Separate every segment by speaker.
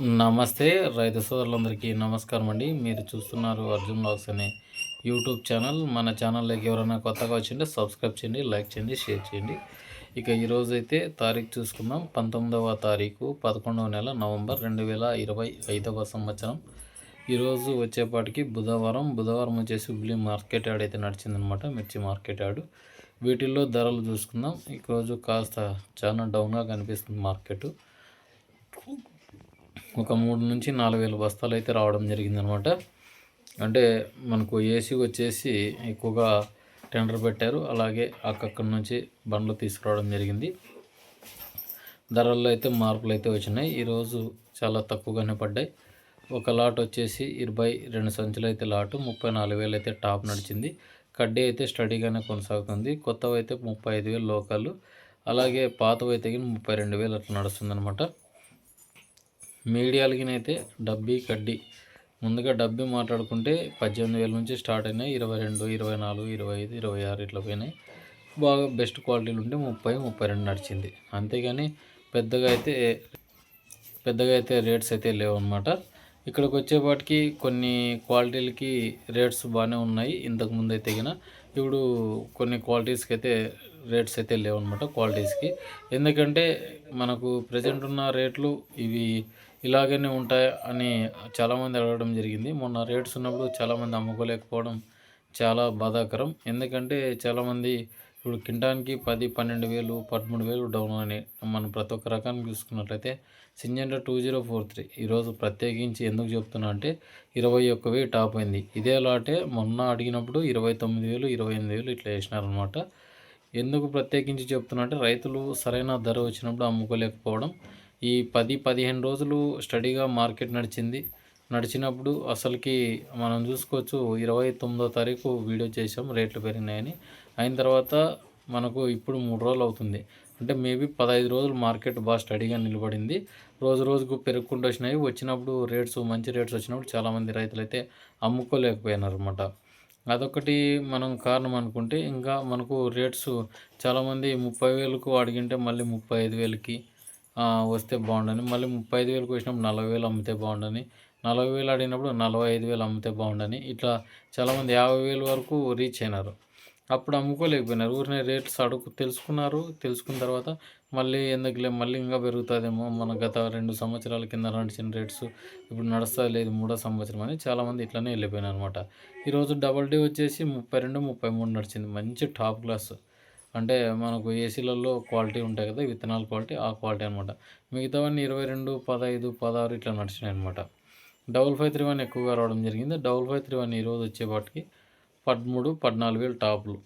Speaker 1: నమస్తే రైతు సోదరులందరికీ నమస్కారం అండి. మీరు చూస్తున్నారు అర్జున్ బ్లాగ్స్ అనే యూట్యూబ్ ఛానల్. మన ఛానల్లోకి ఎవరైనా కొత్తగా వచ్చింటే సబ్స్క్రైబ్ చేయండి, లైక్ చేయండి, షేర్ చేయండి. ఇక ఈరోజైతే తారీఖు చూసుకుందాం. 19వ తారీఖు 11వ నెల నవంబర్ 2025వ సంవత్సరం. ఈరోజు వచ్చేపాటికి బుధవారం వచ్చేసి హుబ్లీ మార్కెట్ యార్డ్ అయితే నడిచిందనమాట, మిర్చి మార్కెట్ యార్డు. వీటిల్లో ధరలు చూసుకుందాం. ఈరోజు కాస్త చాలా డౌన్గా కనిపిస్తుంది మార్కెట్. ఒక 3 నుంచి 4,000 బస్తాలు అయితే రావడం జరిగిందనమాట. అంటే మనకు ఏసీ వచ్చేసి ఎక్కువగా టెండర్ పెట్టారు. అలాగే అక్కడి నుంచి బండ్లు తీసుకురావడం జరిగింది. ధరల్లో అయితే మార్పులు అయితే వచ్చినాయి. ఈరోజు చాలా తక్కువగానే పడ్డాయి. ఒక లాట్ వచ్చేసి 22 సంచులు అయితే లాటు 34,000 అయితే టాప్ నడిచింది. కడ్డీ అయితే స్టడీగానే కొనసాగుతుంది. కొత్తవి అయితే 35,000 లోకల్, అలాగే పాతవి అయితే 32,000 అట్లా నడుస్తుందన్నమాట. మీడియాలకినైతే డబ్బీ కడ్డీ ముందుగా డబ్బీ మాట్లాడుకుంటే 18,000 నుంచి స్టార్ట్ అయినాయి. 22, 24, 25, 26 ఇట్లా పోయినాయి. బాగా బెస్ట్ క్వాలిటీలు ఉంటే 30, 32 నడిచింది. అంతేగాని పెద్దగా అయితే రేట్స్ అయితే లేవు అనమాట. ఇక్కడికి వచ్చేపాటికి కొన్ని క్వాలిటీలకి రేట్స్ బాగానే ఉన్నాయి. ఇంతకుముందు అయితే ఇప్పుడు కొన్ని క్వాలిటీస్కి అయితే రేట్స్ అయితే లేవు అనమాట. క్వాలిటీస్కి ఎందుకంటే మనకు ప్రజెంట్ ఉన్న రేట్లు ఇవి ఇలాగనే ఉంటాయి అని చాలామంది అడగడం జరిగింది. మొన్న రేట్స్ ఉన్నప్పుడు చాలామంది అమ్ముకోలేకపోవడం చాలా బాధాకరం. ఎందుకంటే చాలామంది ఇప్పుడు కింటానికి 10, 12,000, 13,000 డౌన్ అని మనం ప్రతి ఒక్క రకాన్ని చూసుకున్నట్లయితే సింజెంటా 2043 ఈరోజు ప్రత్యేకించి ఎందుకు చెప్తున్నా అంటే 21,000 టాప్ అయింది. ఇదే లాటే మొన్న అడిగినప్పుడు 29,000, 28,000 ఇట్లా వేసినారనమాట. ఎందుకు ప్రత్యేకించి చెప్తున్నా అంటే రైతులు సరైన ధర వచ్చినప్పుడు అమ్ముకోలేకపోవడం. ఈ 10, 15 రోజులు స్టడీగా మార్కెట్ నడిచినప్పుడు అసలుకి మనం చూసుకోవచ్చు. 29వ తారీఖు వీడియో చేసాం రేట్లు పెరిగినాయని. అయిన తర్వాత మనకు ఇప్పుడు 3 రోజులు అవుతుంది. అంటే మేబీ 15 రోజులు మార్కెట్ బాగా స్టడీగా నిలబడింది. రోజుకు పెరుగుకుంటూ వచ్చినాయి. వచ్చినప్పుడు మంచి రేట్స్ వచ్చినప్పుడు చాలామంది రైతులు అయితే అమ్ముకోలేకపోయినారన్నమాట. అదొకటి మనం కారణం అనుకుంటే, ఇంకా మనకు రేట్స్ చాలామంది 30,000కు అడిగింటే మళ్ళీ 35,000కి వస్తే బాగుండని, మళ్ళీ 35,000కి వచ్చినప్పుడు 40,000 అమ్మితే బాగుండని, 40,000 అడిగినప్పుడు 45,000 అమ్మితే బాగుండని, ఇట్లా చాలామంది 50,000 వరకు రీచ్ అయినారు. అప్పుడు అమ్ముకోలేకపోయినారు. ఊరినే రేట్స్ తెలుసుకున్నారు. తెలుసుకున్న తర్వాత మళ్ళీ ఎందుకులే, మళ్ళీ ఇంకా పెరుగుతుందేమో, మన గత 2 సంవత్సరాల కింద నడిచిన రేట్స్ ఇప్పుడు నడుస్తా లేదు 3వ సంవత్సరం అని చాలామంది ఇట్లనే వెళ్ళిపోయినారు అనమాట. ఈరోజు డబల్ డే వచ్చేసి 32, 33 నడిచింది. మంచి టాప్ క్లాస్. అంటే మనకు ఏసీలలో క్వాలిటీ ఉంటాయి కదా, విత్తనాల క్వాలిటీ, ఆ క్వాలిటీ అనమాట. మిగతావన్నీ 22, 15, 16 ఇట్లా నడిచినాయి అనమాట. 5531 ఎక్కువగా రావడం జరిగింది. 5531 ఈరోజు వచ్చేపాటికి 13, 14,000 టాపులు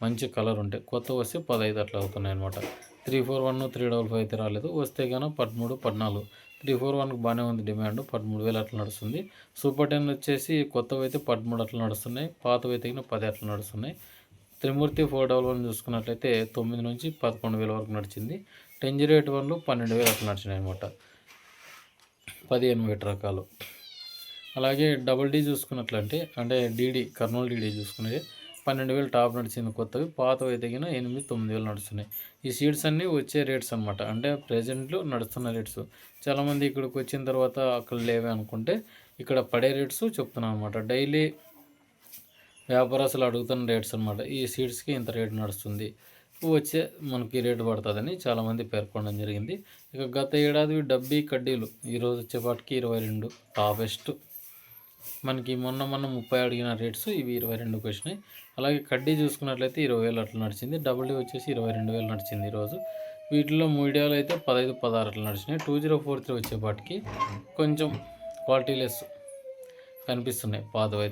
Speaker 1: మంచి కలర్ ఉంటాయి. కొత్త వస్తే 15 అట్లా అవుతున్నాయి అనమాట. 341, 355 అయితే రాలేదు. వస్తే కానీ 13, 14. 341కి బాగానే ఉంది డిమాండ్. 13,000 అట్లా నడుస్తుంది. సూపర్ 10 వచ్చేసి కొత్తవి అయితే 13 అట్లా నడుస్తున్నాయి. పాతవి అయితే 10 అట్లా నడుస్తున్నాయి. త్రిమూర్తి 411 చూసుకున్నట్లయితే 9 నుంచి 11,000 వరకు నడిచింది. 1008 12,000 అట్లా నడిచినాయి అనమాట. 15 మీటర్ రకాలు. అలాగే డబుల్ డీ చూసుకున్నట్లంటే అంటే డీడీ కర్నూలు డీడీ చూసుకునేది 12,000 టాప్ నడిచింది కొత్తవి. పాతవి అయితే 8, 9,000 నడుస్తున్నాయి. ఈ సీడ్స్ అన్నీ వచ్చే రేట్స్ అనమాట. అంటే ప్రజెంట్లో నడుస్తున్న రేట్స్. చాలామంది ఇక్కడికి వచ్చిన తర్వాత అక్కడ లేవే అనుకుంటే ఇక్కడ పడే రేట్స్ చెప్తున్నాను అనమాట. డైలీ వ్యాపారస్తులు అడుగుతున్న రేట్స్ అనమాట. ఈ సీడ్స్కి ఇంత రేటు నడుస్తుంది, వచ్చే మనకి రేటు పడుతుందని చాలామంది పేర్కొనడం జరిగింది. ఇక గత ఏడాది డబ్బీ కడ్డీలు ఈరోజు వచ్చేపాటికి 22 టాపెస్ట్. మనకి మొన్న 30 అడిగిన రేట్స్ ఇవి 22కి వచ్చినాయి. అలాగే కడ్డీ చూసుకున్నట్లయితే 20,000 అట్లా నడిచింది. డబుల్ డీ వచ్చేసి 22,000 నడిచింది ఈరోజు. వీటిలో మీడియాలో అయితే 15, 16 అట్లా నడిచినాయి. 2043 వచ్చేపాటికి కొంచెం క్వాలిటీ లెస్ కనిపిస్తున్నాయి. పాతవి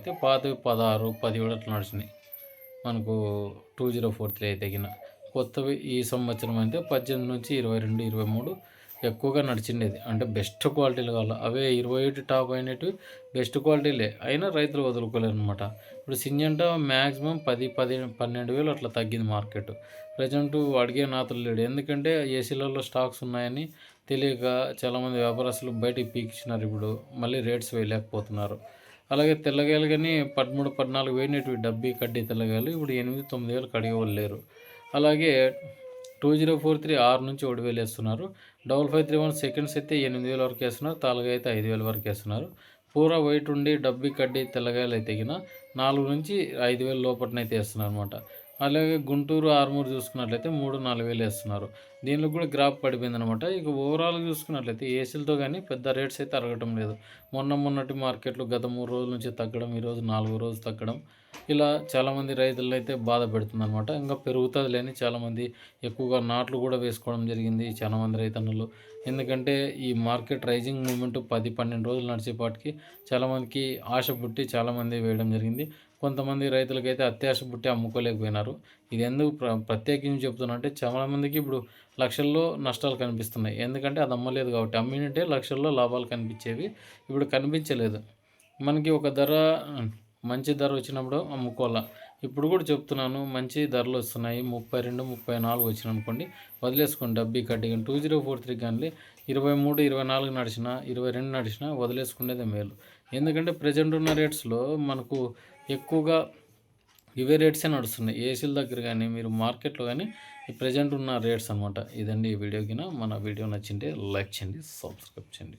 Speaker 1: 16, 17 అట్లా నడిచినాయి మనకు. 2043 అయితే కొత్తవి ఈ సంవత్సరం అయితే 18 నుంచి 22, 23 ఎక్కువగా నడిచిండేది. అంటే బెస్ట్ క్వాలిటీలు కావాలి. అవే 21 టాప్ అయినవి బెస్ట్ క్వాలిటీలే, అయినా రైతులు వదులుకోలేరు అనమాట. ఇప్పుడు సింజంటా మ్యాక్సిమం 10, 12,000 అట్లా తగ్గింది మార్కెట్. ప్రజెంట్ అడిగే నాతులు లేడు. ఎందుకంటే ఏసీలలో స్టాక్స్ ఉన్నాయని తెలియక చాలామంది వ్యాపారస్తులు బయటికి పీకిచ్చినారు. ఇప్పుడు మళ్ళీ రేట్స్ వేయలేకపోతున్నారు. అలాగే తెల్లగాయలు కానీ 13, 14 వేయినవి డబ్బీ కడ్డీ తెల్లగాయలు ఇప్పుడు 8, 9,000 కడిగే వాళ్ళు లేరు. అలాగే 2043 6 నుంచి 7,000 వేస్తున్నారు. 5531 సెకండ్స్ అయితే 8,000 వరకు వేస్తున్నారు. తాలుగా అయితే 5,000 వరకు వేస్తున్నారు. పూరా వైట్ ఉండి డబ్బి కడ్డి తెల్లగాయలు అయితే 4 నుంచి 5,000 లోపటనైతే వేస్తున్నారు అనమాట. అలాగే గుంటూరు, ఆర్మూరు చూసుకున్నట్లయితే 3, 4,000 వేస్తున్నారు. దీనిలో కూడా గ్రాఫ్ పడిపోయిందనమాట. ఇక ఓవరాల్‌గా చూసుకున్నట్లయితే ఏసీలతో కానీ పెద్ద రేట్స్ అయితే అరగటం లేదు. మొన్నటి మార్కెట్లు గత 3 రోజుల నుంచి తగ్గడం, ఈరోజు 4 రోజు తగ్గడం, ఇలా చాలామంది రైతులనైతే బాధ పెడుతుందనమాట. ఇంకా పెరుగుతుందిలే అని చాలామంది ఎక్కువగా నాట్లు కూడా వేసుకోవడం జరిగింది చాలామంది రైతన్నలు. ఎందుకంటే ఈ మార్కెట్ రైజింగ్ మూవ్‌మెంట్ 10, 12 రోజులు నడిచేపాటికి చాలామందికి ఆశ పుట్టి చాలామంది వేయడం జరిగింది. కొంతమంది రైతులకైతే అత్యాశ పుట్టి అమ్ముకోలేకపోయినారు. ఇది ఎందుకు ప్రత్యేకించి చెప్తున్నా అంటే చాలామందికి ఇప్పుడు లక్షల్లో నష్టాలు కనిపిస్తున్నాయి. ఎందుకంటే అది అమ్మలేదు కాబట్టి. అమ్మినుంటే లక్షల్లో లాభాలు కనిపించేవి. ఇప్పుడు కనిపించలేదు. మనకి ఒక ధర మంచి ధర వచ్చినప్పుడు అమ్ముకోవాలా. ఇప్పుడు కూడా చెప్తున్నాను, మంచి ధరలు వస్తున్నాయి. 32, 34 వచ్చినాయనుకోండి, వదిలేసుకోండి డబ్బీ కట్టిగా. 2043 కానీ 23, 24 నడిచినా, 22 నడిచినా వదిలేసుకునేదే మేలు. ఎందుకంటే ప్రెజెంట్ ఉన్న రేట్స్‌లో మనకు ఎక్కువగా ఇవే రేట్సే నడుస్తున్నాయి. ఏసీల దగ్గర కానీ, మీరు మార్కెట్‌లో కానీ ఈ ప్రెజెంట్ ఉన్న రేట్స్ అనమాట. ఇదండి ఈ వీడియో గిన. మన వీడియో నచ్చింటే లైక్ చేయండి, సబ్స్క్రైబ్ చేయండి.